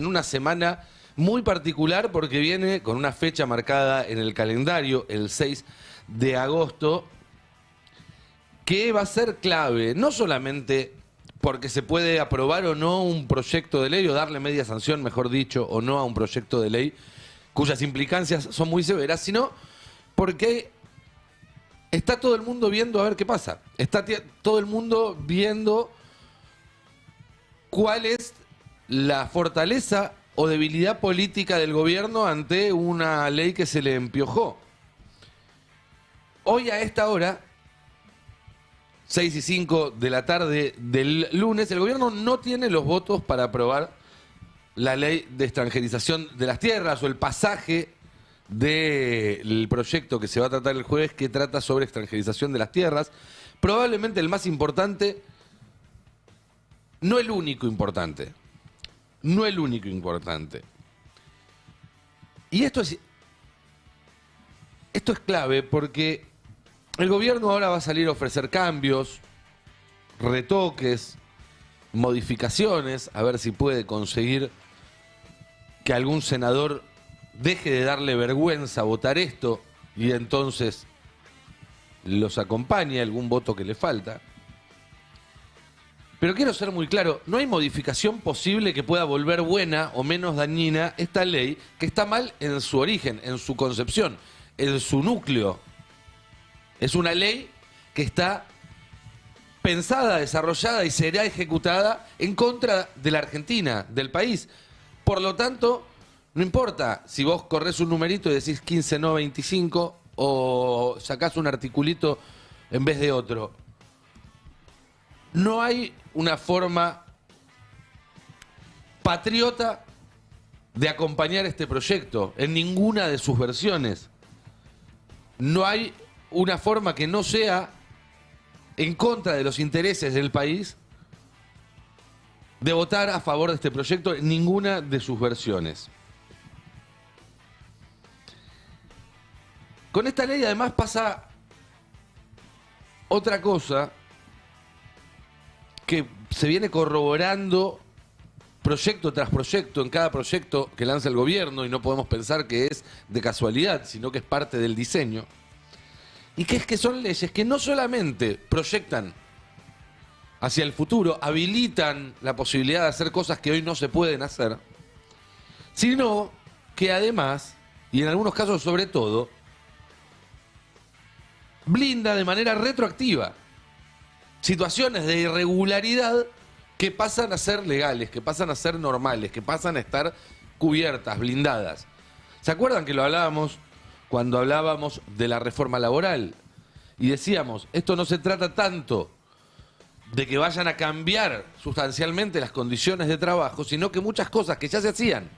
en una semana muy particular porque viene con una fecha marcada en el calendario, el 6 de agosto, que va a ser clave, no solamente porque se puede aprobar o no un proyecto de ley, o darle media sanción, mejor dicho, o no a un proyecto de ley, cuyas implicancias son muy severas, sino porque está todo el mundo viendo a ver qué pasa. Está todo el mundo viendo cuál es la fortaleza o debilidad política del gobierno ante una ley que se le empiojó. Hoy a esta hora, 6:05 de la tarde del lunes, el gobierno no tiene los votos para aprobar la ley de extranjerización de las tierras o el pasaje del proyecto que se va a tratar el jueves, que trata sobre extranjerización de las tierras. Probablemente el más importante, no el único importante. No el único importante. Y esto es clave porque el gobierno ahora va a salir a ofrecer cambios, retoques, modificaciones, a ver si puede conseguir que algún senador deje de darle vergüenza votar esto y entonces los acompañe algún voto que le falta. Pero quiero ser muy claro, no hay modificación posible que pueda volver buena o menos dañina esta ley, que está mal en su origen, en su concepción, en su núcleo. Es una ley que está pensada, desarrollada y será ejecutada en contra de la Argentina, del país. Por lo tanto, no importa si vos corres un numerito y decís 15 no 25 o sacás un articulito en vez de otro. No hay una forma patriota de acompañar este proyecto en ninguna de sus versiones. No hay una forma que no sea en contra de los intereses del país de votar a favor de este proyecto en ninguna de sus versiones. Con esta ley además pasa otra cosa que se viene corroborando proyecto tras proyecto, en cada proyecto que lanza el gobierno, y no podemos pensar que es de casualidad, sino que es parte del diseño. Y que es que son leyes que no solamente proyectan hacia el futuro, habilitan la posibilidad de hacer cosas que hoy no se pueden hacer, sino que además, y en algunos casos sobre todo, blinda de manera retroactiva situaciones de irregularidad que pasan a ser legales, que pasan a ser normales, que pasan a estar cubiertas, blindadas. ¿Se acuerdan que lo hablábamos cuando hablábamos de la reforma laboral? Y decíamos, esto no se trata tanto de que vayan a cambiar sustancialmente las condiciones de trabajo, sino que muchas cosas que ya se hacían,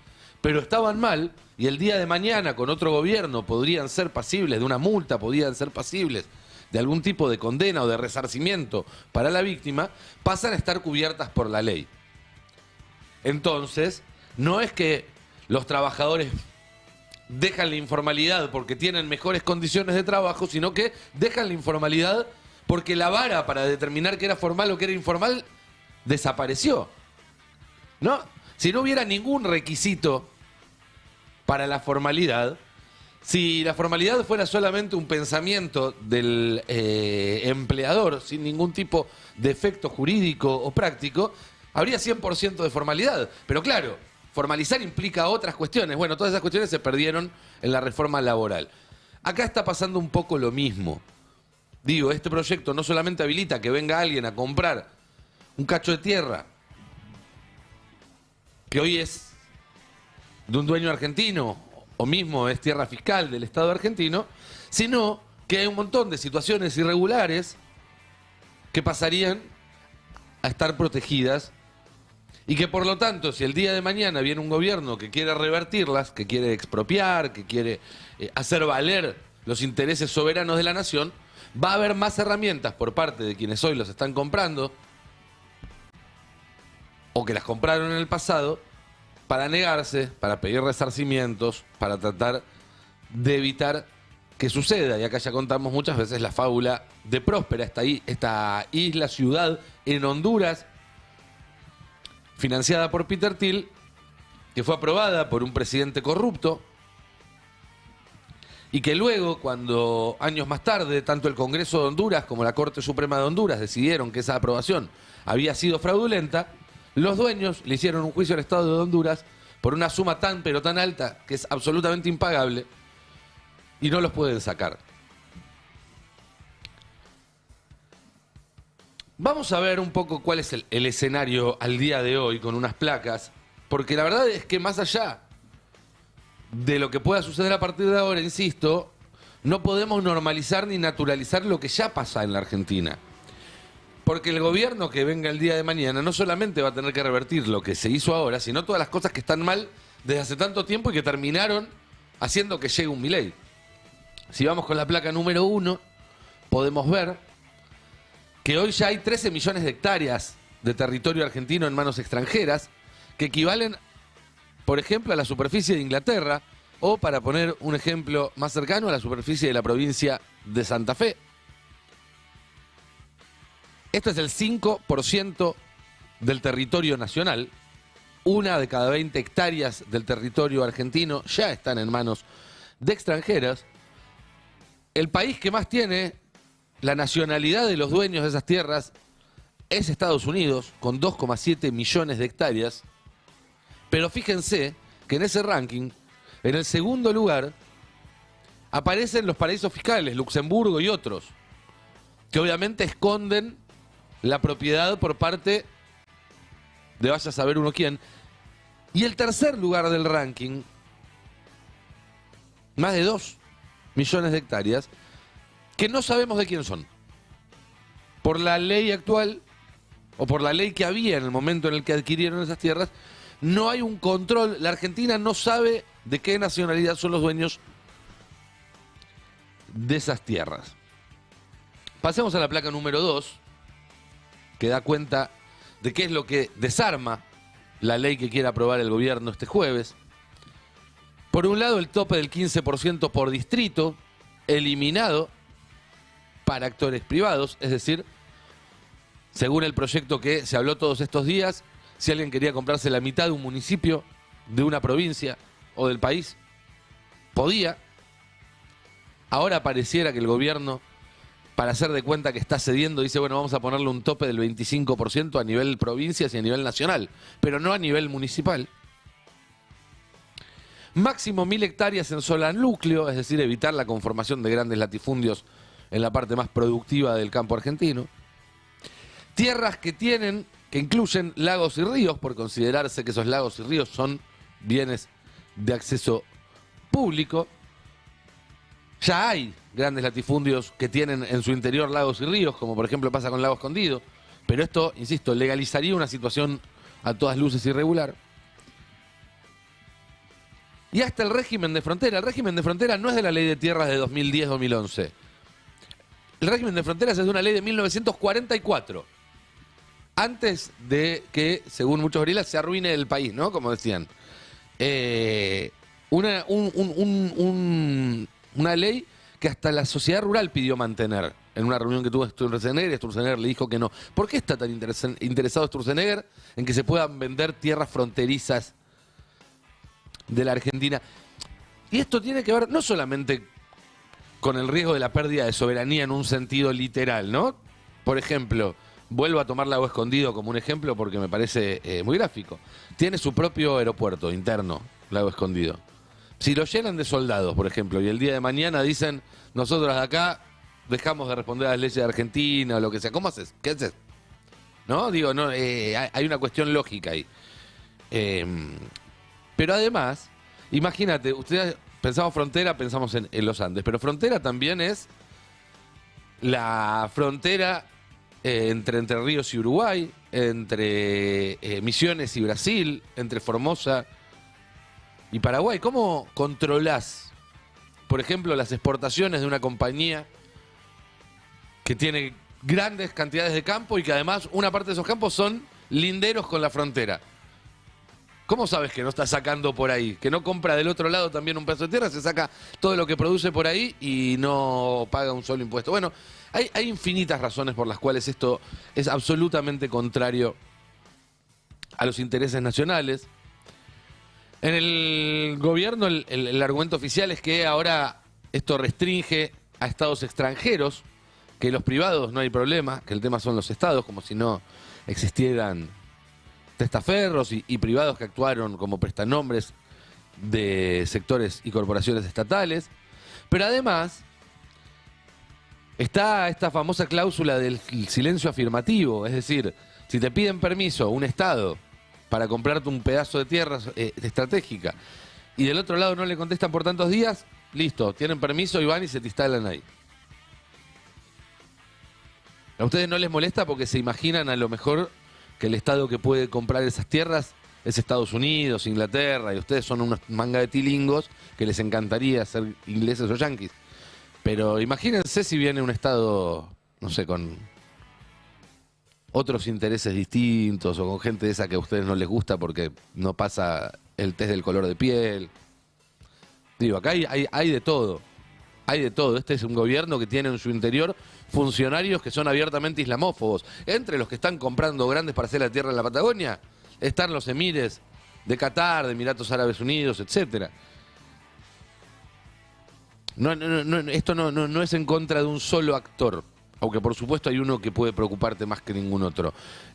pero estaban mal, y el día de mañana con otro gobierno podrían ser pasibles de una multa, podrían ser pasibles de algún tipo de condena o de resarcimiento para la víctima, pasan a estar cubiertas por la ley. Entonces, no es que los trabajadores dejan la informalidad porque tienen mejores condiciones de trabajo, sino que dejan la informalidad porque la vara para determinar qué era formal o qué era informal desapareció. ¿No? Si no hubiera ningún requisito para la formalidad, si la formalidad fuera solamente un pensamiento del empleador sin ningún tipo de efecto jurídico o práctico, habría 100% de formalidad. Pero claro, formalizar implica otras cuestiones. Bueno, todas esas cuestiones se perdieron en la reforma laboral. Acá está pasando un poco lo mismo. Digo, este proyecto no solamente habilita que venga alguien a comprar un cacho de tierra que hoy es de un dueño argentino, o mismo es tierra fiscal del Estado argentino, sino que hay un montón de situaciones irregulares que pasarían a estar protegidas y que por lo tanto, si el día de mañana viene un gobierno que quiere revertirlas, que quiere expropiar, que quiere hacer valer los intereses soberanos de la nación, va a haber más herramientas por parte de quienes hoy los están comprando o que las compraron en el pasado para negarse, para pedir resarcimientos, para tratar de evitar que suceda. Y acá ya contamos muchas veces la fábula de Próspera, esta isla, ciudad en Honduras, financiada por Peter Thiel, que fue aprobada por un presidente corrupto y que luego, cuando años más tarde, tanto el Congreso de Honduras como la Corte Suprema de Honduras decidieron que esa aprobación había sido fraudulenta, los dueños le hicieron un juicio al Estado de Honduras por una suma tan pero tan alta que es absolutamente impagable y no los pueden sacar. Vamos a ver un poco cuál es el escenario al día de hoy con unas placas, porque la verdad es que más allá de lo que pueda suceder a partir de ahora, insisto, no podemos normalizar ni naturalizar lo que ya pasa en la Argentina. Porque el gobierno que venga el día de mañana no solamente va a tener que revertir lo que se hizo ahora, sino todas las cosas que están mal desde hace tanto tiempo y que terminaron haciendo que llegue un Milei. Si vamos con la placa número 1, podemos ver que hoy ya hay 13 millones de hectáreas de territorio argentino en manos extranjeras, que equivalen, por ejemplo, a la superficie de Inglaterra, o, para poner un ejemplo más cercano, a la superficie de la provincia de Santa Fe. Esto es el 5% del territorio nacional. 1 de cada 20 hectáreas del territorio argentino ya están en manos de extranjeras. El país que más tiene la nacionalidad de los dueños de esas tierras es Estados Unidos, con 2,7 millones de hectáreas. Pero fíjense que en ese ranking, en el segundo lugar, aparecen los paraísos fiscales, Luxemburgo y otros, que obviamente esconden la propiedad por parte de vaya a saber uno quién. Y el tercer lugar del ranking, más de 2 millones de hectáreas, que no sabemos de quién son. Por la ley actual, o por la ley que había en el momento en el que adquirieron esas tierras, no hay un control. La Argentina no sabe de qué nacionalidad son los dueños de esas tierras. Pasemos a la placa número 2, que da cuenta de qué es lo que desarma la ley que quiere aprobar el gobierno este jueves. Por un lado, el tope del 15% por distrito, eliminado para actores privados, es decir, según el proyecto que se habló todos estos días, si alguien quería comprarse la mitad de un municipio, de una provincia o del país, podía. Ahora pareciera que el gobierno, para hacer de cuenta que está cediendo, dice, bueno, vamos a ponerle un tope del 25% a nivel provincias y a nivel nacional, pero no a nivel municipal. Máximo 1.000 hectáreas en sola núcleo, es decir, evitar la conformación de grandes latifundios en la parte más productiva del campo argentino. Tierras que incluyen lagos y ríos, por considerarse que esos lagos y ríos son bienes de acceso público. Ya hay grandes latifundios que tienen en su interior lagos y ríos, como por ejemplo pasa con Lago Escondido, pero esto, insisto, legalizaría una situación a todas luces irregular. Y hasta el régimen de frontera. El régimen de frontera no es de la ley de tierras de 2010-2011. El régimen de fronteras es de una ley de 1944. Antes de que, según muchos gorilas, se arruine el país, ¿no? Como decían. Una ley que hasta la sociedad rural pidió mantener. En una reunión que tuvo Sturzenegger, Sturzenegger le dijo que no. ¿Por qué está tan interesado Sturzenegger en que se puedan vender tierras fronterizas de la Argentina? Y esto tiene que ver no solamente con el riesgo de la pérdida de soberanía en un sentido literal, ¿no? Por ejemplo, vuelvo a tomar Lago Escondido como un ejemplo porque me parece muy gráfico. Tiene su propio aeropuerto interno, Lago Escondido. Si lo llenan de soldados, por ejemplo, y el día de mañana dicen, nosotros de acá dejamos de responder a las leyes de Argentina o lo que sea, ¿cómo haces? ¿Qué haces? ¿No? Digo, no, hay una cuestión lógica ahí. Pero además, imagínate, ustedes pensamos frontera, pensamos en los Andes, pero frontera también es la frontera entre Entre Ríos y Uruguay, entre Misiones y Brasil, entre Formosa y Paraguay. ¿Cómo controlás, por ejemplo, las exportaciones de una compañía que tiene grandes cantidades de campo y que además una parte de esos campos son linderos con la frontera? ¿Cómo sabes que no está sacando por ahí? Que no compra del otro lado también un pedazo de tierra, se saca todo lo que produce por ahí y no paga un solo impuesto. Bueno, hay infinitas razones por las cuales esto es absolutamente contrario a los intereses nacionales. En el gobierno el argumento oficial es que ahora esto restringe a estados extranjeros, que los privados no hay problema, que el tema son los estados, como si no existieran testaferros y privados que actuaron como prestanombres de sectores y corporaciones estatales. Pero además está esta famosa cláusula del silencio afirmativo, es decir, si te piden permiso un estado para comprarte un pedazo de tierra estratégica y del otro lado no le contestan por tantos días, listo, tienen permiso y van y se te instalan ahí. ¿A ustedes no les molesta porque se imaginan a lo mejor que el estado que puede comprar esas tierras es Estados Unidos, Inglaterra, y ustedes son unos manga de tilingos que les encantaría ser ingleses o yanquis? Pero imagínense si viene un estado, no sé, con otros intereses distintos o con gente de esa que a ustedes no les gusta porque no pasa el test del color de piel. Digo, acá hay de todo. Hay de todo. Este es un gobierno que tiene en su interior funcionarios que son abiertamente islamófobos. Entre los que están comprando grandes parcelas de tierra en la Patagonia están los emires de Qatar, de Emiratos Árabes Unidos, etcétera. Esto no es en contra de un solo actor, aunque por supuesto hay uno que puede preocuparte más que ningún otro.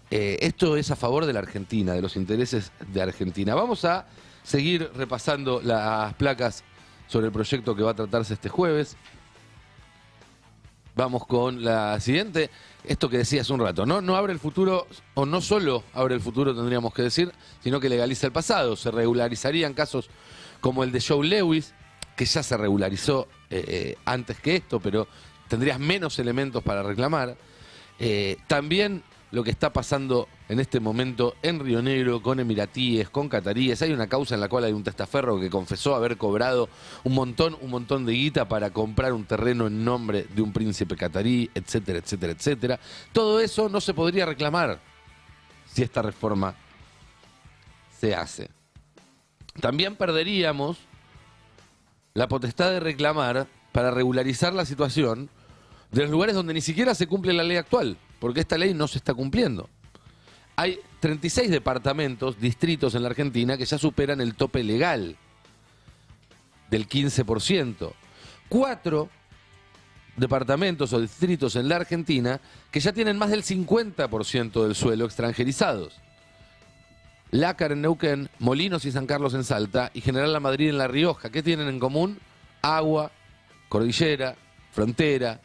Esto es a favor de la Argentina, de los intereses de Argentina. Vamos a seguir repasando las placas sobre el proyecto que va a tratarse este jueves. Vamos con la siguiente. Esto que decía hace un rato, ¿no? No abre el futuro, o no solo abre el futuro, tendríamos que decir, sino que legaliza el pasado. Se regularizarían casos como el de Joe Lewis, que ya se regularizó antes que esto, pero tendrías menos elementos para reclamar. También lo que está pasando en este momento en Río Negro con emiratíes, con cataríes. Hay una causa en la cual hay un testaferro que confesó haber cobrado un montón de guita para comprar un terreno en nombre de un príncipe catarí, etcétera, etcétera, etcétera. Todo eso no se podría reclamar si esta reforma se hace. También perderíamos la potestad de reclamar para regularizar la situación de los lugares donde ni siquiera se cumple la ley actual, porque esta ley no se está cumpliendo. Hay 36 departamentos, distritos en la Argentina que ya superan el tope legal del 15%. 4 departamentos o distritos en la Argentina que ya tienen más del 50% del suelo extranjerizados. Lácar en Neuquén, Molinos y San Carlos en Salta y General La Madrid en La Rioja. ¿Qué tienen en común? Agua, cordillera, frontera,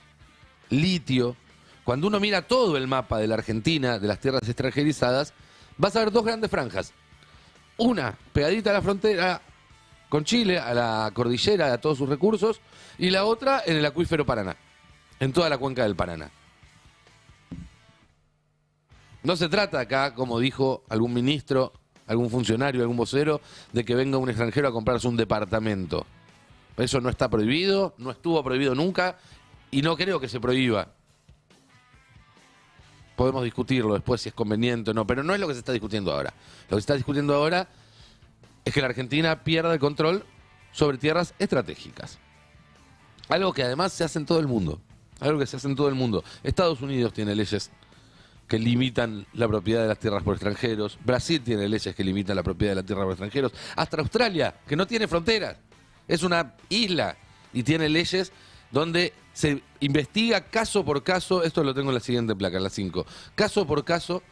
litio. Cuando uno mira todo el mapa de la Argentina, de las tierras extranjerizadas, vas a ver dos grandes franjas. Una pegadita a la frontera con Chile, a la cordillera, a todos sus recursos, y la otra en el acuífero Paraná, en toda la cuenca del Paraná. No se trata acá, como dijo algún ministro, algún funcionario, algún vocero, de que venga un extranjero a comprarse un departamento. Eso no está prohibido, no estuvo prohibido nunca y no creo que se prohíba. Podemos discutirlo después si es conveniente o no, pero no es lo que se está discutiendo ahora. Lo que se está discutiendo ahora es que la Argentina pierda el control sobre tierras estratégicas. Algo que además se hace en todo el mundo. Algo que se hace en todo el mundo. Estados Unidos tiene leyes que limitan la propiedad de las tierras por extranjeros. Brasil tiene leyes que limitan la propiedad de la tierra por extranjeros. Hasta Australia, que no tiene fronteras. Es una isla y tiene leyes donde se investiga caso por caso. Esto lo tengo en la siguiente placa, en la 5. Caso por caso,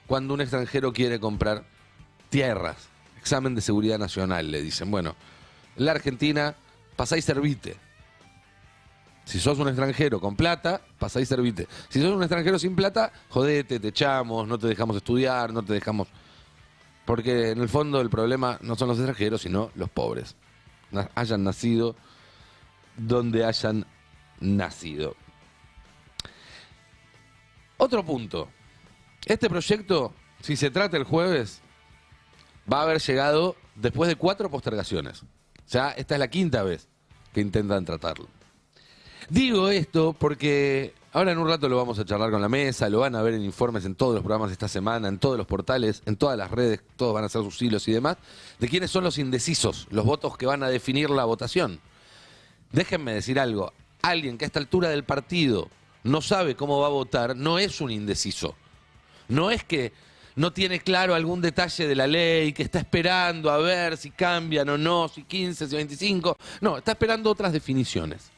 cuando un extranjero quiere comprar tierras. Examen de seguridad nacional, le dicen. Bueno, en la Argentina pasá y servite. Si sos un extranjero con plata, pasá y servite. Si sos un extranjero sin plata, jodete, te echamos, no te dejamos estudiar, no te dejamos... Porque en el fondo el problema no son los extranjeros, sino los pobres. Hayan nacido donde hayan nacido. Otro punto. Este proyecto, si se trata el jueves, va a haber llegado después de 4 postergaciones. Ya esta es la 5ª vez que intentan tratarlo. Digo esto porque ahora en un rato lo vamos a charlar con la mesa, lo van a ver en informes en todos los programas de esta semana, en todos los portales, en todas las redes, todos van a hacer sus hilos y demás, de quiénes son los indecisos, los votos que van a definir la votación. Déjenme decir algo, alguien que a esta altura del partido no sabe cómo va a votar, no es un indeciso. No es que no tiene claro algún detalle de la ley, que está esperando a ver si cambian o no, si 15, si 25. No, está esperando otras definiciones.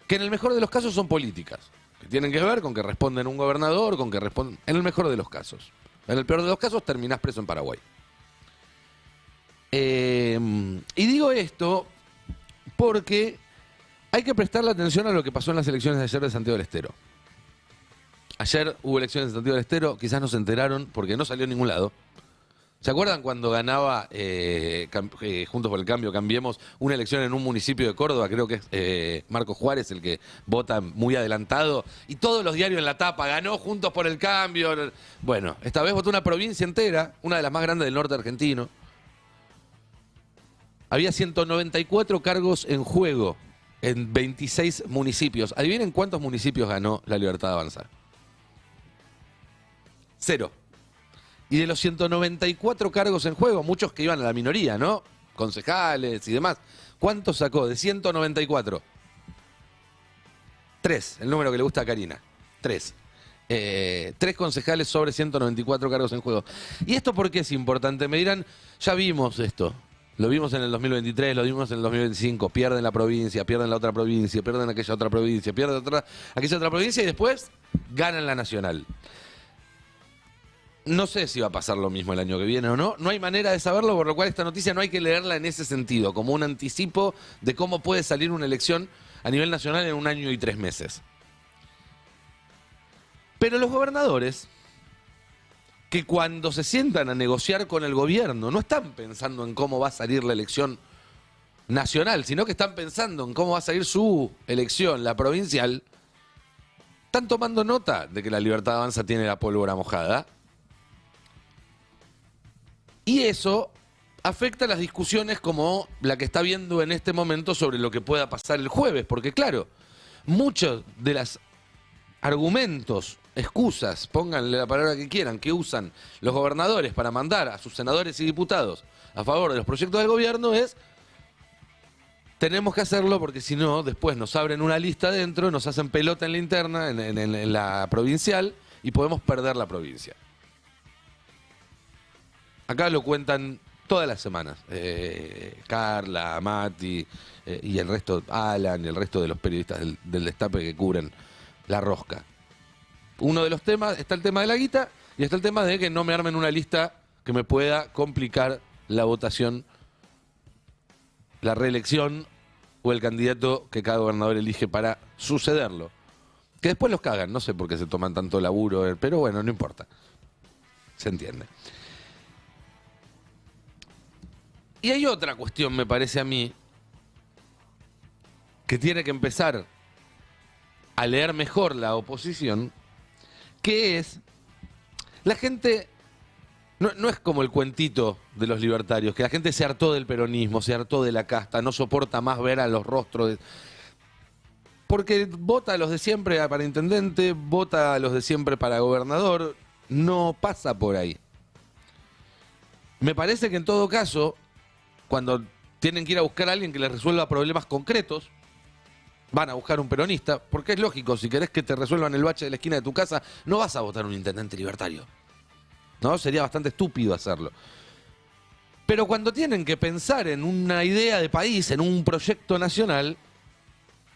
Que en el mejor de los casos son políticas, que tienen que ver con que responden un gobernador, con que responden... En el mejor de los casos. En el peor de los casos terminás preso en Paraguay. Y digo esto porque hay que prestarle atención a lo que pasó en las elecciones de ayer de Santiago del Estero. Ayer hubo elecciones en Santiago del Estero, quizás no se enteraron porque no salió a ningún lado. ¿Se acuerdan cuando ganaba Juntos por el Cambio, Cambiemos, una elección en un municipio de Córdoba? Creo que es Marco Juárez el que vota muy adelantado. Y todos los diarios en la tapa, ganó Juntos por el Cambio. Bueno, esta vez votó una provincia entera, una de las más grandes del norte argentino. Había 194 cargos en juego en 26 municipios. Adivinen cuántos municipios ganó La Libertad de Avanzar. 0. Y de los 194 cargos en juego, muchos que iban a la minoría, ¿no? Concejales y demás. ¿Cuántos sacó de 194? 3, el número que le gusta a Karina. 3. 3 concejales sobre 194 cargos en juego. ¿Y esto por qué es importante? Me dirán, ya vimos esto. Lo vimos en el 2023, lo vimos en el 2025. Pierden la provincia, pierden la otra provincia, pierden aquella otra provincia, pierden aquella otra provincia y después ganan la nacional. No sé si va a pasar lo mismo el año que viene o no. No hay manera de saberlo, por lo cual esta noticia no hay que leerla en ese sentido, como un anticipo de cómo puede salir una elección a nivel nacional en 1 año y 3 meses. Pero los gobernadores, que cuando se sientan a negociar con el gobierno, no están pensando en cómo va a salir la elección nacional, sino que están pensando en cómo va a salir su elección, la provincial, están tomando nota de que La Libertad Avanza tiene la pólvora mojada. Y eso afecta las discusiones como la que está viendo en este momento sobre lo que pueda pasar el jueves. Porque claro, muchos de los argumentos, excusas, pónganle la palabra que quieran, que usan los gobernadores para mandar a sus senadores y diputados a favor de los proyectos del gobierno es: tenemos que hacerlo porque si no, después nos abren una lista dentro, nos hacen pelota en la interna, en la provincial, y podemos perder la provincia. Acá lo cuentan todas las semanas. Carla, Mati y el resto, Alan y el resto de los periodistas del Destape que cubren la rosca. Uno de los temas, está el tema de la guita y está el tema de que no me armen una lista que me pueda complicar la votación, la reelección o el candidato que cada gobernador elige para sucederlo. Que después los cagan, no sé por qué se toman tanto laburo, pero bueno, no importa. Se entiende. Y hay otra cuestión, me parece a mí, que tiene que empezar a leer mejor la oposición, que es, la gente, no es como el cuentito de los libertarios, que la gente se hartó del peronismo, se hartó de la casta, no soporta más ver a los rostros porque vota a los de siempre para intendente, vota a los de siempre para gobernador, no pasa por ahí. Me parece que en todo caso, cuando tienen que ir a buscar a alguien que les resuelva problemas concretos, van a buscar un peronista, porque es lógico, si querés que te resuelvan el bache de la esquina de tu casa, no vas a votar un intendente libertario. ¿No? Sería bastante estúpido hacerlo. Pero cuando tienen que pensar en una idea de país, en un proyecto nacional,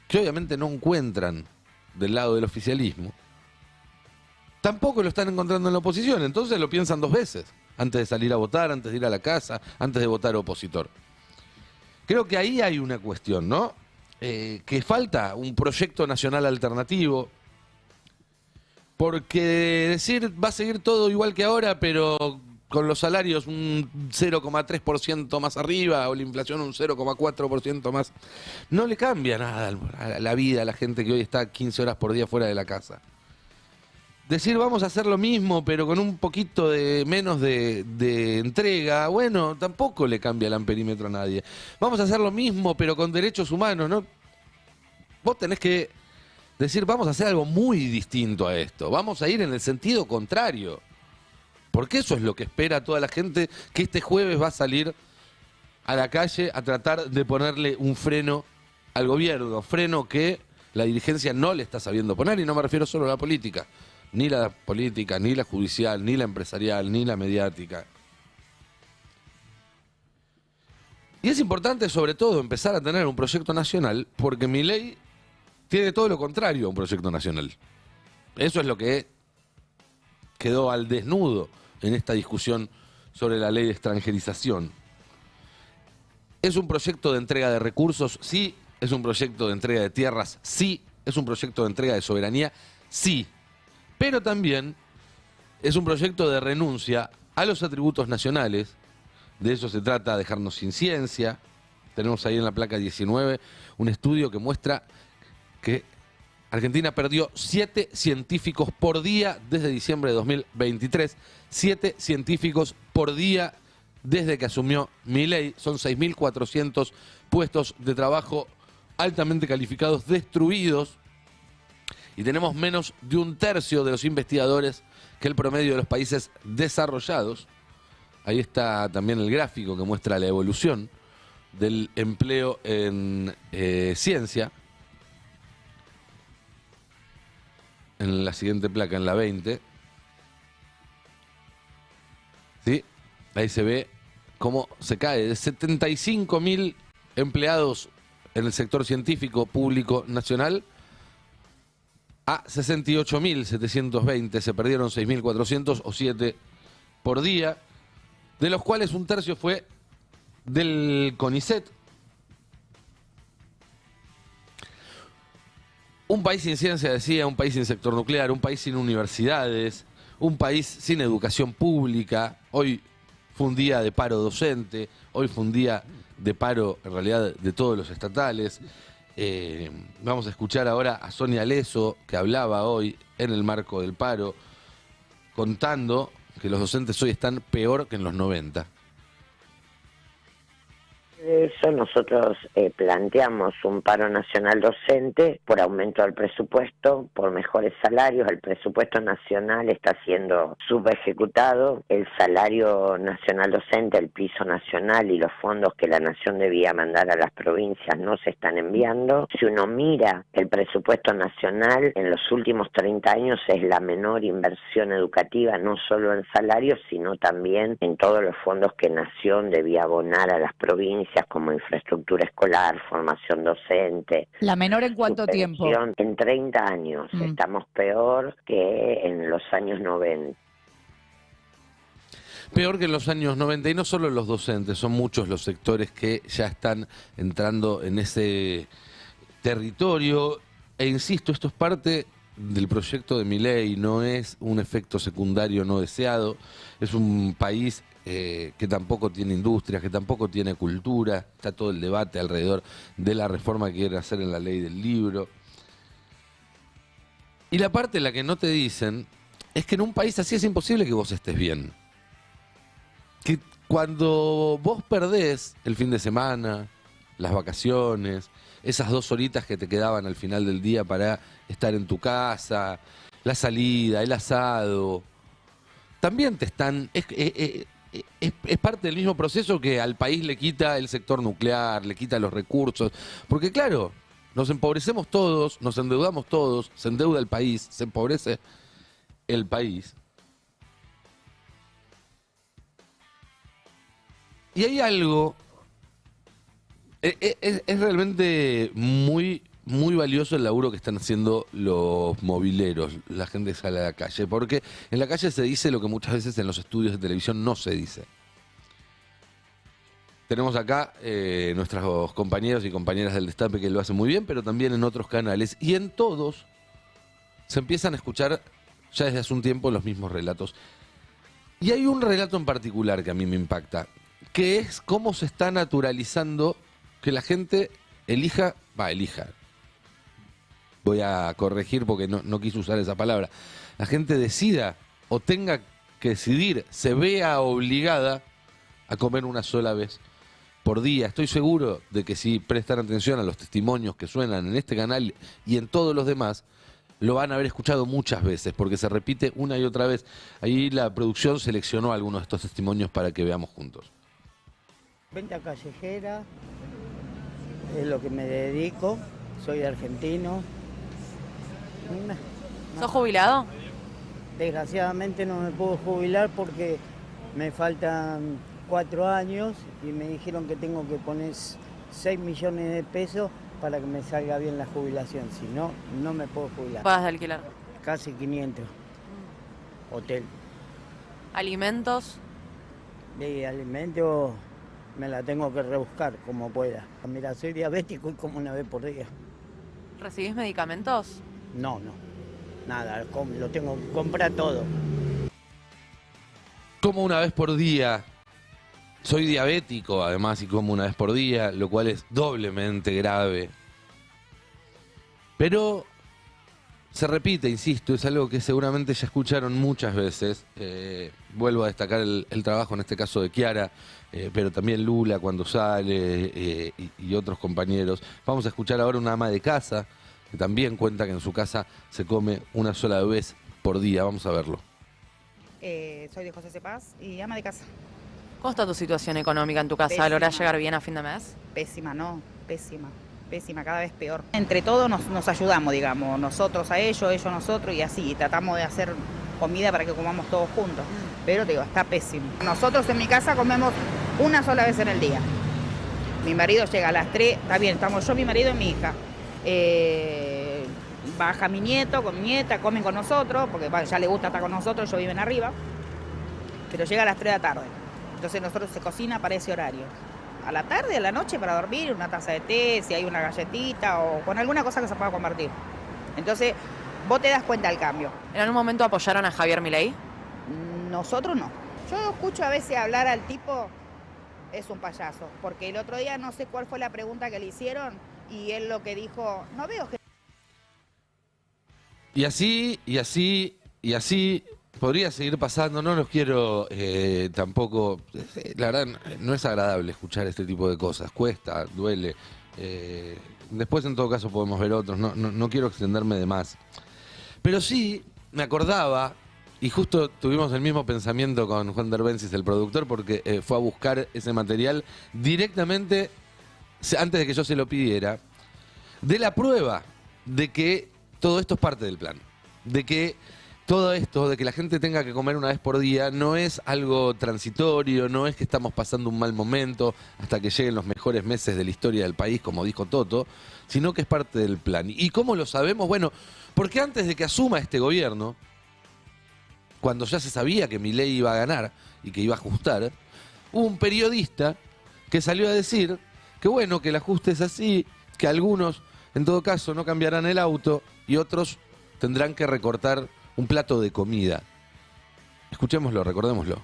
que obviamente no encuentran del lado del oficialismo, tampoco lo están encontrando en la oposición, entonces lo piensan 2 veces. Antes de salir a votar, antes de ir a la casa, antes de votar opositor. Creo que ahí hay una cuestión, ¿no? Que falta un proyecto nacional alternativo. Porque decir va a seguir todo igual que ahora, pero con los salarios un 0,3% más arriba o la inflación un 0,4% más, no le cambia nada a la vida a la gente que hoy está 15 horas por día fuera de la casa. Decir vamos a hacer lo mismo pero con un poquito de menos de entrega, bueno, tampoco le cambia el amperímetro a nadie. Vamos a hacer lo mismo pero con derechos humanos, ¿no? Vos tenés que decir vamos a hacer algo muy distinto a esto, vamos a ir en el sentido contrario. Porque eso es lo que espera toda la gente que este jueves va a salir a la calle a tratar de ponerle un freno al gobierno, freno que la dirigencia no le está sabiendo poner, y no me refiero solo a la política. ni la política, ni la judicial, ni la empresarial, ni la mediática. Y es importante, sobre todo, empezar a tener un proyecto nacional, porque Milei tiene todo lo contrario a un proyecto nacional. Eso es lo que quedó al desnudo en esta discusión sobre la ley de extranjerización. ¿Es un proyecto de entrega de recursos? Sí. ¿Es un proyecto de entrega de tierras? Sí. ¿Es un proyecto de entrega de soberanía? Sí. Pero también es un proyecto de renuncia a los atributos nacionales. De eso se trata, dejarnos sin ciencia. Tenemos ahí en la placa 19 un estudio que muestra que Argentina perdió 7 científicos por día desde diciembre de 2023. 7 científicos por día desde que asumió Milei. Son 6.400 puestos de trabajo altamente calificados destruidos. Y tenemos menos de un tercio de los investigadores que el promedio de los países desarrollados. Ahí está también el gráfico que muestra la evolución del empleo en ciencia. En la siguiente placa, en la 20. ¿Sí? Ahí se ve cómo se cae de 75.000 empleados en el sector científico público nacional a 68.720. Se perdieron 6.400 o 7 por día, de los cuales un tercio fue del CONICET. Un país sin ciencia, decía, un país sin sector nuclear, un país sin universidades, un país sin educación pública. Hoy fue un día de paro docente, hoy fue un día de paro, en realidad, de todos los estatales. Vamos a escuchar ahora a Sonia Leso, que hablaba hoy en el marco del paro, contando que los docentes hoy están peor que en los 90. De eso nosotros planteamos un paro nacional docente por aumento del presupuesto, por mejores salarios. El presupuesto nacional está siendo subejecutado. El salario nacional docente, el piso nacional y los fondos que la nación debía mandar a las provincias no se están enviando. Si uno mira el presupuesto nacional, en los últimos 30 años es la menor inversión educativa, no solo en salarios, sino también en todos los fondos que Nación debía abonar a las provincias, como infraestructura escolar, formación docente. ¿La menor en cuánto tiempo? En 30 años. Estamos peor que en los años 90. Peor que en los años 90, y no solo los docentes, son muchos los sectores que ya están entrando en ese territorio. E insisto, esto es parte del proyecto de Milei, no es un efecto secundario no deseado. Es un país que tampoco tiene industria, que tampoco tiene cultura. Está todo el debate alrededor de la reforma que quieren hacer en la ley del libro. Y la parte en la que no te dicen es que en un país así es imposible que vos estés bien. Que cuando vos perdés el fin de semana, las vacaciones, esas 2 horitas que te quedaban al final del día para estar en tu casa, la salida, el asado, también te están... Es parte del mismo proceso que al país le quita el sector nuclear, le quita los recursos. Porque claro, nos empobrecemos todos, nos endeudamos todos, se endeuda el país, se empobrece el país. Y hay algo... Es realmente muy valioso el laburo que están haciendo los mobileros, la gente que sale a la calle, porque en la calle se dice lo que muchas veces en los estudios de televisión no se dice. Tenemos acá nuestros compañeros y compañeras del Destape que lo hacen muy bien, pero también en otros canales, y en todos se empiezan a escuchar ya desde hace un tiempo los mismos relatos. Y hay un relato en particular que a mí me impacta, que es cómo se está naturalizando que la gente elija. Voy a corregir porque no quise usar esa palabra. La gente decida o tenga que decidir, se vea obligada a comer una sola vez por día. Estoy seguro de que si prestan atención a los testimonios que suenan en este canal y en todos los demás, lo van a haber escuchado muchas veces, porque se repite una y otra vez. Ahí la producción seleccionó algunos de estos testimonios para que veamos juntos. Venta callejera es lo que me dedico, soy argentino. ¿Sos jubilado? Desgraciadamente no me puedo jubilar porque me faltan 4 años y me dijeron que tengo que poner 6 millones de pesos para que me salga bien la jubilación. Si no, no me puedo jubilar. ¿Pagas de alquiler? Casi 500. Hotel. ¿Alimentos? De alimentos me la tengo que rebuscar como pueda. Mira, soy diabético y como una vez por día. ¿Recibís medicamentos? No, nada, lo tengo que comprar todo. Como una vez por día. Soy diabético, además, y como una vez por día, lo cual es doblemente grave. Pero se repite, insisto, es algo que seguramente ya escucharon muchas veces. Vuelvo a destacar el trabajo, en este caso, de Chiara, pero también Lula cuando sale y otros compañeros. Vamos a escuchar ahora una ama de casa, que también cuenta que en su casa se come una sola vez por día. Vamos a verlo. Soy de José Cepaz y ama de casa. ¿Cómo está tu situación económica en tu casa? ¿Lográs llegar bien a fin de mes? Pésima, no, pésima, cada vez peor. Entre todos nos ayudamos, digamos, nosotros a ellos a nosotros y así, tratamos de hacer comida para que comamos todos juntos. Pero te digo, está pésimo. Nosotros en mi casa comemos una sola vez en el día. Mi marido llega a las 3, está bien, estamos yo, mi marido y mi hija. Baja mi nieto con mi nieta, comen con nosotros, porque ya le gusta estar con nosotros, ellos viven arriba. Pero llega a las 3 de la tarde. Entonces nosotros se cocina para ese horario. A la tarde, a la noche para dormir, una taza de té, si hay una galletita o con alguna cosa que se pueda compartir. Entonces, vos te das cuenta del cambio. ¿En algún momento apoyaron a Javier Milei? Nosotros no. Yo escucho a veces hablar al tipo, es un payaso, porque el otro día no sé cuál fue la pregunta que le hicieron y él lo que dijo, no veo que... Y así podría seguir pasando. No los quiero tampoco... La verdad, no es agradable escuchar este tipo de cosas. Cuesta, duele. Después, en todo caso, podemos ver otros. No quiero extenderme de más. Pero sí, me acordaba, y justo tuvimos el mismo pensamiento con Juan Derbencis, el productor, porque fue a buscar ese material directamente, antes de que yo se lo pidiera, de la prueba de que todo esto es parte del plan. De que todo esto, de que la gente tenga que comer una vez por día, no es algo transitorio, no es que estamos pasando un mal momento hasta que lleguen los mejores meses de la historia del país, como dijo Toto, sino que es parte del plan. ¿Y cómo lo sabemos? Bueno, porque antes de que asuma este gobierno, cuando ya se sabía que Milei iba a ganar y que iba a ajustar, hubo un periodista que salió a decir que bueno, que el ajuste es así, que algunos, en todo caso, no cambiarán el auto y otros tendrán que recortar un plato de comida. Escuchémoslo, recordémoslo.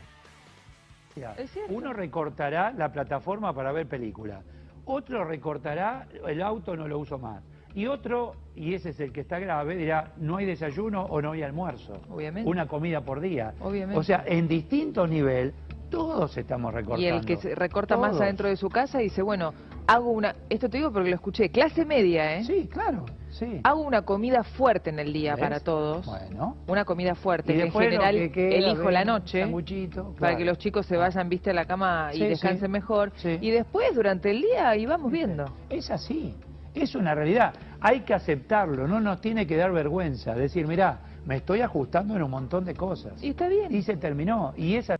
Uno recortará la plataforma para ver películas, otro recortará el auto, no lo uso más. Y otro, y ese es el que está grave, dirá, no hay desayuno o no hay almuerzo. Obviamente. Una comida por día. Obviamente. O sea, en distintos niveles, todos estamos recortando. Y el que se recorta todos. más adentro de su casa dice, bueno, hago una... Esto te digo porque lo escuché, clase media, ¿eh? Sí, claro, sí. Hago una comida fuerte en el día ¿Ves? para todos. Bueno. Una comida fuerte, Y que en después general lo que queda, elijo la ven, noche, sanguchito, para claro. que los chicos se vayan, viste, a la cama y Sí, descansen sí. mejor. Sí. Y después, durante el día, y vamos viendo. Es así, es una realidad. Hay que aceptarlo, no nos tiene que dar vergüenza. Decir, mirá, me estoy ajustando en un montón de cosas. Y está bien. Y se terminó. Y esa...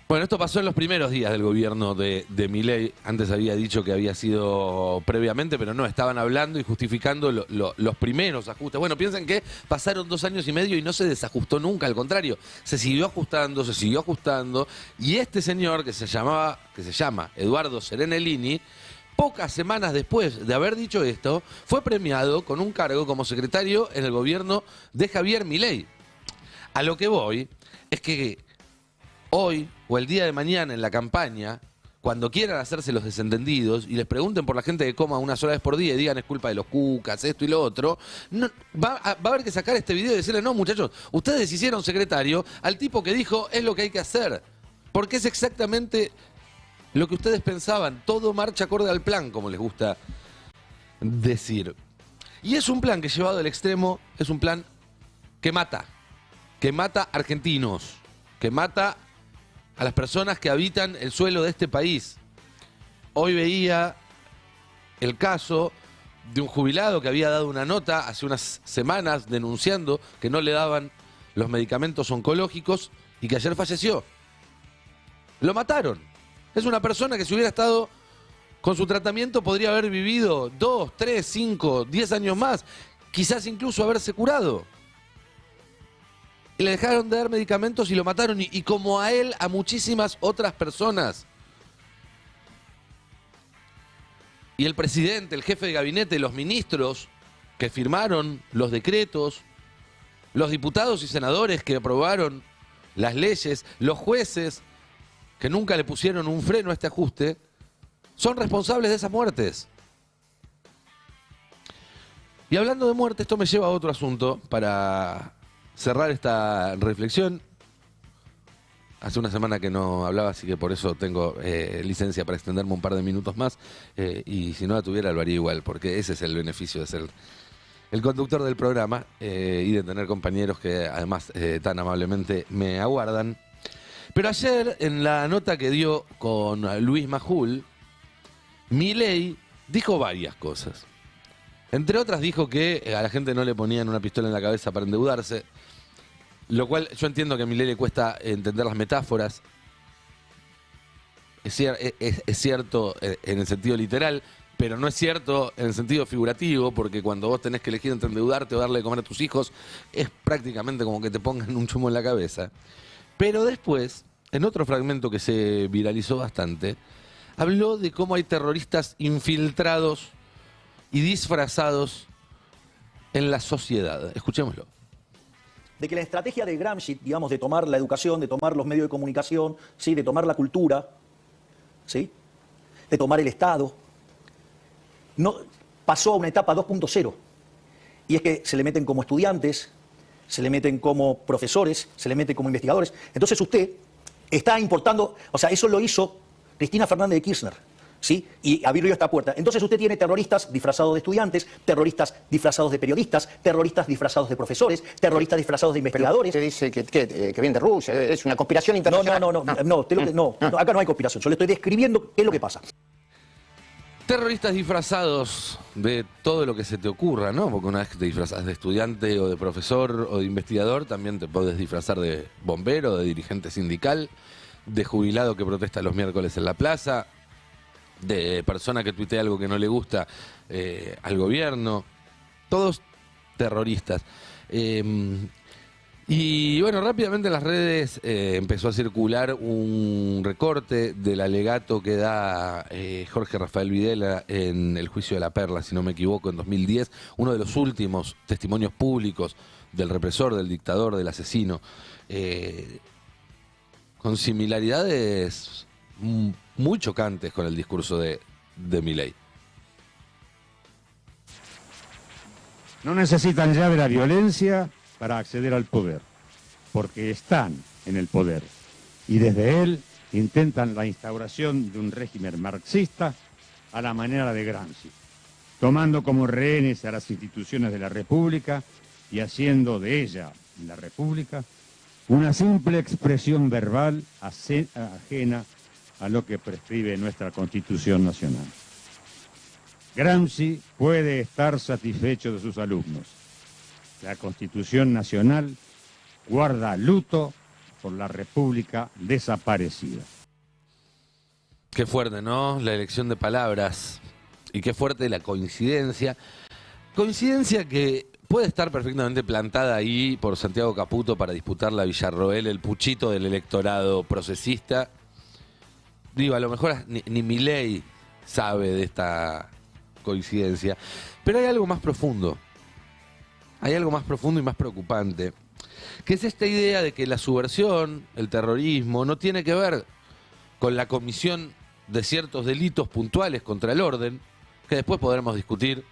Bueno, esto pasó en los primeros días del gobierno de Milei. Antes había dicho que había sido previamente, pero no, estaban hablando y justificando los primeros ajustes. Bueno, piensen que pasaron 2 años y medio y no se desajustó nunca, al contrario, se siguió ajustando, y este señor que se llama Eduardo Serenellini, pocas semanas después de haber dicho esto, fue premiado con un cargo como secretario en el gobierno de Javier Milei. A lo que voy es que hoy o el día de mañana en la campaña, cuando quieran hacerse los desentendidos y les pregunten por la gente que coma una sola vez por día y digan es culpa de los cucas, esto y lo otro, no, va a haber que sacar este video y decirle, no muchachos, ustedes hicieron secretario al tipo que dijo es lo que hay que hacer, porque es exactamente lo que ustedes pensaban, todo marcha acorde al plan, como les gusta decir. Y es un plan que llevado al extremo, es un plan que mata argentinos, que mata a las personas que habitan el suelo de este país. Hoy veía el caso de un jubilado que había dado una nota hace unas semanas denunciando que no le daban los medicamentos oncológicos y que ayer falleció. Lo mataron. Es una persona que si hubiera estado con su tratamiento podría haber vivido 2, 3, 5, 10 años más, quizás incluso haberse curado. Y le dejaron de dar medicamentos y lo mataron, y como a él, a muchísimas otras personas. Y el presidente, el jefe de gabinete, los ministros que firmaron los decretos, los diputados y senadores que aprobaron las leyes, los jueces que nunca le pusieron un freno a este ajuste, son responsables de esas muertes. Y hablando de muerte, esto me lleva a otro asunto para cerrar esta reflexión. Hace una semana que no hablaba, así que por eso tengo licencia para extenderme un par de minutos más. Y si no la tuviera, lo haría igual, porque ese es el beneficio de ser el conductor del programa y de tener compañeros que además tan amablemente me aguardan. Pero ayer, en la nota que dio con Luis Majul, Milei dijo varias cosas. Entre otras dijo que a la gente no le ponían una pistola en la cabeza para endeudarse, lo cual yo entiendo que a Milei le cuesta entender las metáforas. Es cierto en el sentido literal, pero no es cierto en el sentido figurativo, porque cuando vos tenés que elegir entre endeudarte o darle de comer a tus hijos, es prácticamente como que te pongan un chumo en la cabeza. Pero después, en otro fragmento que se viralizó bastante, habló de cómo hay terroristas infiltrados y disfrazados en la sociedad. Escuchémoslo. De que la estrategia de Gramsci, digamos, de tomar la educación, de tomar los medios de comunicación, ¿sí?, de tomar la cultura, ¿sí?, de tomar el Estado, no, pasó a una etapa 2.0. Y es que se le meten como estudiantes, se le meten como profesores, se le meten como investigadores. Entonces usted está importando, o sea, eso lo hizo Cristina Fernández de Kirchner, ¿sí? Y abrió esta puerta. Entonces usted tiene terroristas disfrazados de estudiantes, terroristas disfrazados de periodistas, terroristas disfrazados de profesores, terroristas disfrazados de investigadores. Usted dice que viene de Rusia, es una conspiración internacional. No, acá no hay conspiración, yo le estoy describiendo qué es lo que pasa. Terroristas disfrazados de todo lo que se te ocurra, ¿no? Porque una vez que te disfrazas de estudiante o de profesor o de investigador, también te podés disfrazar de bombero, de dirigente sindical, de jubilado que protesta los miércoles en la plaza, de persona que tuitea algo que no le gusta al gobierno. Todos terroristas. Y bueno, rápidamente en las redes empezó a circular un recorte del alegato que da Jorge Rafael Videla en el juicio de La Perla, si no me equivoco, en 2010, uno de los últimos testimonios públicos del represor, del dictador, del asesino, con similaridades muy chocantes con el discurso de Milei. No necesitan ya de la violencia para acceder al poder, porque están en el poder y desde él intentan la instauración de un régimen marxista a la manera de Gramsci, tomando como rehenes a las instituciones de la República y haciendo de ella, la República, una simple expresión verbal ajena a lo que prescribe nuestra Constitución Nacional. Gramsci puede estar satisfecho de sus alumnos. La Constitución Nacional guarda luto por la República desaparecida. Qué fuerte, ¿no? La elección de palabras. Y qué fuerte la coincidencia. Coincidencia que puede estar perfectamente plantada ahí por Santiago Caputo para disputarle a Villarroel el puchito del electorado procesista. Digo, a lo mejor ni Milei sabe de esta coincidencia. Pero hay algo más profundo. Hay algo más profundo y más preocupante, que es esta idea de que la subversión, el terrorismo, no tiene que ver con la comisión de ciertos delitos puntuales contra el orden, que después podremos discutir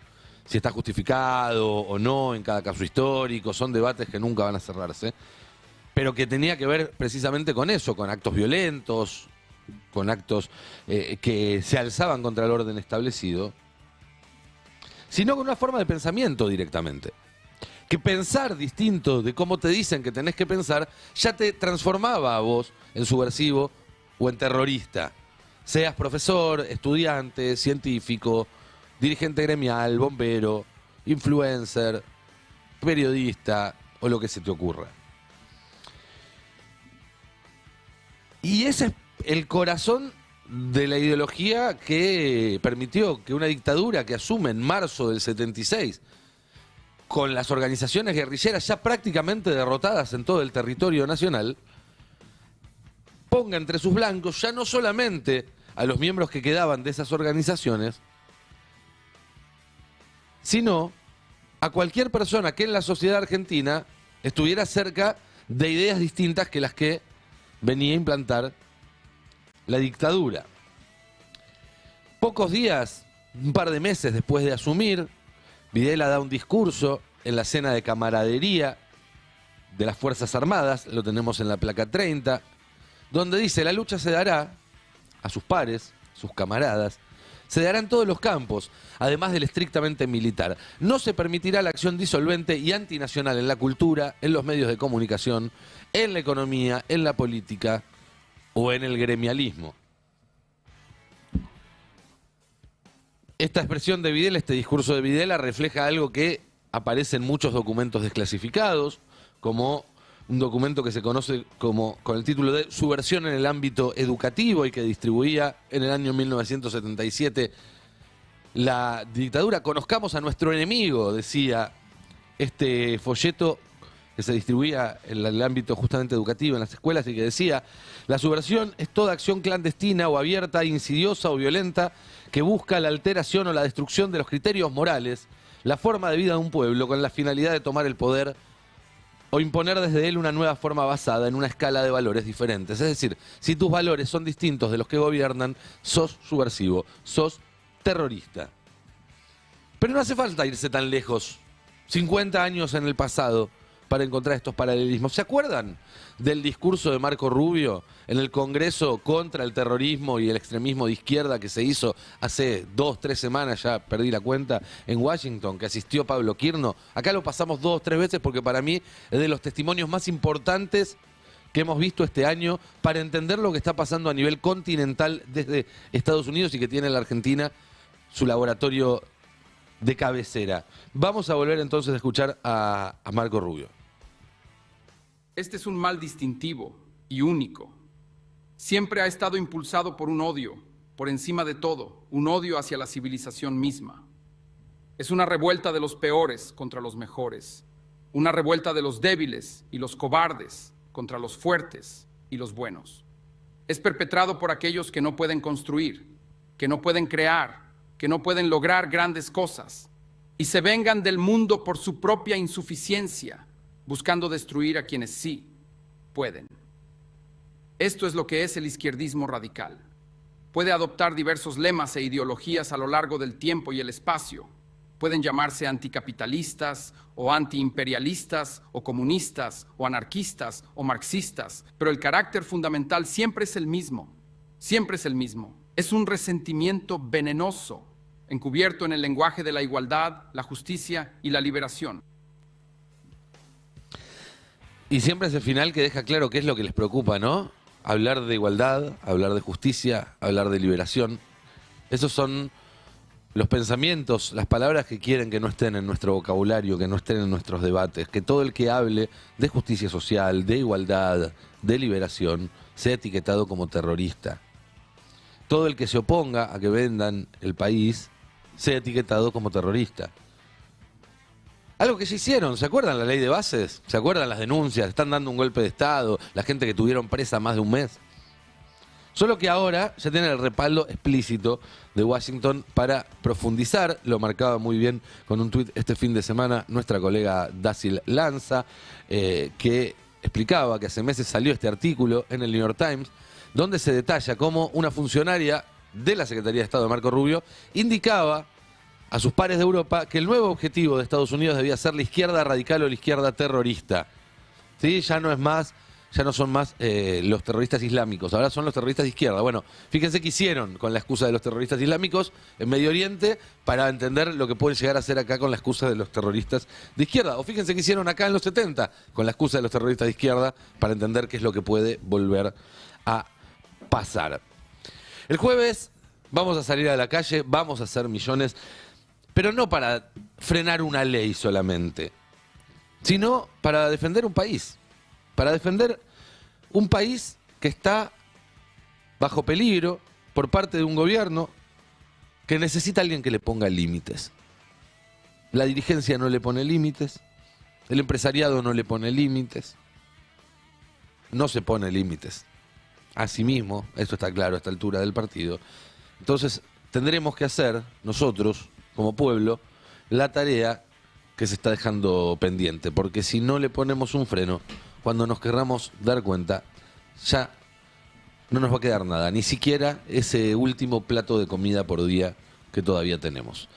si está justificado o no en cada caso histórico, son debates que nunca van a cerrarse, pero que tenía que ver precisamente con eso, con actos violentos, con actos que se alzaban contra el orden establecido, sino con una forma de pensamiento directamente. Que pensar distinto de cómo te dicen que tenés que pensar ya te transformaba a vos en subversivo o en terrorista. Seas profesor, estudiante, científico, dirigente gremial, bombero, influencer, periodista o lo que se te ocurra. Y ese es el corazón de la ideología que permitió que una dictadura que asume en marzo del 76, con las organizaciones guerrilleras ya prácticamente derrotadas en todo el territorio nacional, ponga entre sus blancos ya no solamente a los miembros que quedaban de esas organizaciones, sino a cualquier persona que en la sociedad argentina estuviera cerca de ideas distintas que las que venía a implantar la dictadura. Pocos días, un par de meses después de asumir, Videla da un discurso en la cena de camaradería de las Fuerzas Armadas, lo tenemos en la placa 30, donde dice: la lucha se dará a sus pares, sus camaradas, se dará en todos los campos, además del estrictamente militar. No se permitirá la acción disolvente y antinacional en la cultura, en los medios de comunicación, en la economía, en la política o en el gremialismo. Esta expresión de Videla, este discurso de Videla, refleja algo que aparece en muchos documentos desclasificados, como un documento que se conoce como con el título de Subversión en el ámbito educativo y que distribuía en el año 1977 la dictadura. Conozcamos a nuestro enemigo, decía este folleto que se distribuía en el ámbito justamente educativo en las escuelas y que decía: la subversión es toda acción clandestina o abierta, insidiosa o violenta que busca la alteración o la destrucción de los criterios morales, la forma de vida de un pueblo con la finalidad de tomar el poder o imponer desde él una nueva forma basada en una escala de valores diferentes. Es decir, si tus valores son distintos de los que gobiernan, sos subversivo, sos terrorista. Pero no hace falta irse tan lejos, 50 años en el pasado, para encontrar estos paralelismos. ¿Se acuerdan del discurso de Marco Rubio en el Congreso contra el terrorismo y el extremismo de izquierda que se hizo hace 2 o 3 semanas, ya perdí la cuenta, en Washington, que asistió Pablo Quirno? Acá lo pasamos 2 o 3 veces porque para mí es de los testimonios más importantes que hemos visto este año para entender lo que está pasando a nivel continental desde Estados Unidos y que tiene la Argentina su laboratorio de cabecera. Vamos a volver entonces a escuchar a Marco Rubio. Este es un mal distintivo y único. Siempre ha estado impulsado por un odio, por encima de todo, un odio hacia la civilización misma. Es una revuelta de los peores contra los mejores, una revuelta de los débiles y los cobardes contra los fuertes y los buenos. Es perpetrado por aquellos que no pueden construir, que no pueden crear, que no pueden lograr grandes cosas y se vengan del mundo por su propia insuficiencia, buscando destruir a quienes sí pueden. Esto es lo que es el izquierdismo radical. Puede adoptar diversos lemas e ideologías a lo largo del tiempo y el espacio. Pueden llamarse anticapitalistas o antiimperialistas o comunistas o anarquistas o marxistas, pero el carácter fundamental siempre es el mismo. Siempre es el mismo. Es un resentimiento venenoso, encubierto en el lenguaje de la igualdad, la justicia y la liberación. Y siempre ese final que deja claro qué es lo que les preocupa, ¿no? Hablar de igualdad, hablar de justicia, hablar de liberación. Esos son los pensamientos, las palabras que quieren que no estén en nuestro vocabulario, que no estén en nuestros debates. Que todo el que hable de justicia social, de igualdad, de liberación, sea etiquetado como terrorista. Todo el que se oponga a que vendan el país sea etiquetado como terrorista. Algo que ya hicieron, ¿se acuerdan la ley de bases? ¿Se acuerdan las denuncias? Están dando un golpe de Estado, la gente que tuvieron presa más de un mes. Solo que ahora ya tienen el respaldo explícito de Washington para profundizar. Lo marcaba muy bien con un tuit este fin de semana nuestra colega Dácil Lanza, que explicaba que hace meses salió este artículo en el New York Times, donde se detalla cómo una funcionaria de la Secretaría de Estado de Marco Rubio indicaba a sus pares de Europa que el nuevo objetivo de Estados Unidos debía ser la izquierda radical o la izquierda terrorista. ¿Sí? Ya no son más los terroristas islámicos, ahora son los terroristas de izquierda. Bueno, fíjense qué hicieron con la excusa de los terroristas islámicos en Medio Oriente para entender lo que pueden llegar a hacer acá con la excusa de los terroristas de izquierda. O fíjense qué hicieron acá en los 70 con la excusa de los terroristas de izquierda para entender qué es lo que puede volver a pasar. El jueves vamos a salir a la calle, vamos a hacer millones, pero no para frenar una ley solamente, sino para defender un país. Para defender un país que está bajo peligro por parte de un gobierno que necesita a alguien que le ponga límites. La dirigencia no le pone límites, el empresariado no le pone límites, no se pone límites. Asimismo, esto está claro a esta altura del partido. Entonces, tendremos que hacer nosotros, como pueblo, la tarea que se está dejando pendiente, porque si no le ponemos un freno, cuando nos querramos dar cuenta, ya no nos va a quedar nada, ni siquiera ese último plato de comida por día que todavía tenemos.